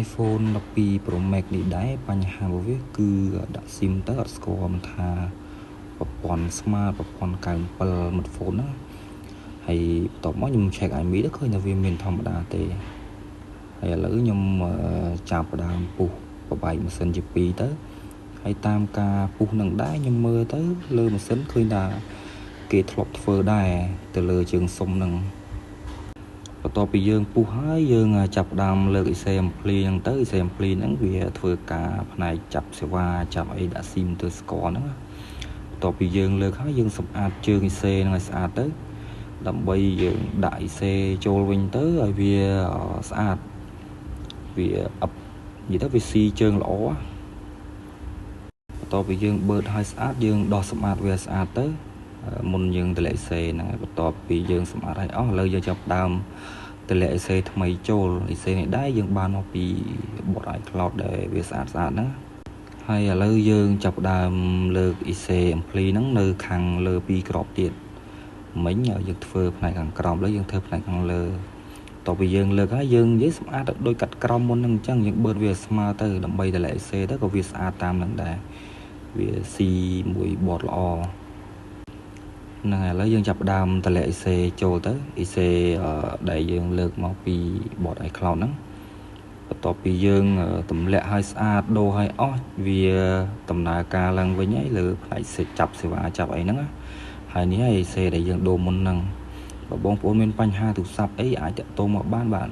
iPhone 12 Pro Max នេះដែរបញ្ហារបស់វាគឺដាក់ SIM ទៅអត់ស្គាល់មិនថាប្រព័ន្ធ Smart ប្រព័ន្ធ 97 មាត់ phone ហ្នឹងហើយបន្ទាប់មកខ្ញុំ check IMEI ទៅឃើញថាវាមានធម្មតាទេហើយឥឡូវខ្ញុំចាប់ផ្ដើមពុះប្របែកម៉ាស៊ីនជា2ទៅហើយតាមការពុះនឹងដែរខ្ញុំមើលទៅលើម៉ាស៊ីនឃើញថាគេធ្លាប់ធ្វើដែរទៅលើជើងសុំហ្នឹងបន្ទាប់ពីយើងពុះហើយយើងចាប់ផ្ដើមលើក Assembly ហ្នឹងទៅ Assembly ហ្នឹងវាធ្វើការផ្នែកចាប់សេវាចាប់អីដាក់ SIM ទៅស្គាល់ហ្នឹងបន្ទាប់ពីយើងលើកហើយយើងសម្អាតជើង IC ហ្នឹងឲ្យស្អាតទៅដើម្បីយើងដាក់ IC ចូលវិញទៅឲ្យវាស្អាតវាអឹបនិយាយទៅវាស៊ីជើងល្អបន្ទាប់ពីយើងបឺតឲ្យស្អាតយើងដោះសម្អាតវាស្អាតទៅមុនយើងតម្លាក់ IC ហ្នឹងបន្ទាប់ពីយើងសម្អាតឲ្យអស់ឥឡូវយើងចាប់ដើមតម្លាក់ IC ថ្មីចូល IC នេះដែរយើងបានមកពីបត់ iCloud ដែលវាស្អាតហ្នឹងហើយឥឡូវយើងចាប់ដើមលើក IC Ampli ហ្នឹងនៅខាងលើ2ក្របទៀតមិញយើងធ្វើផ្នែកខាងក្រោមលើយើងធ្វើផ្នែកខាងលើតទៅយើងលើកហើយយើងនិយាយសម្អាតដូចកាត់ក្រោមមុនហ្នឹងអញ្ចឹងយើងបឺតវាស្មើទៅដើម្បីតម្លាក់ IC ទៅក៏វាស្អាតតាមហ្នឹងដែរវាស៊ីមួយបត់ល្អហ្នឹងហើយឥឡូវយើងចាប់ដើមតម្លាក់ IC ចូលទៅ IC ដែលយើងលើកមកពីបត់ iCloud ហ្នឹងបន្ទាប់ពីយើងទម្លាក់ឲ្យស្អាតដូរឲ្យអស់វាដំណើរការឡើងវិញហើយលើផ្នែកចាប់សេវាចាប់អីហ្នឹងហើយនេះឯ IC ដែលយើងដូរមុនហ្នឹងបើបងប្អូនមានបញ្ហាទូរស័ព្ទអីអាចតាក់ទងមកបាន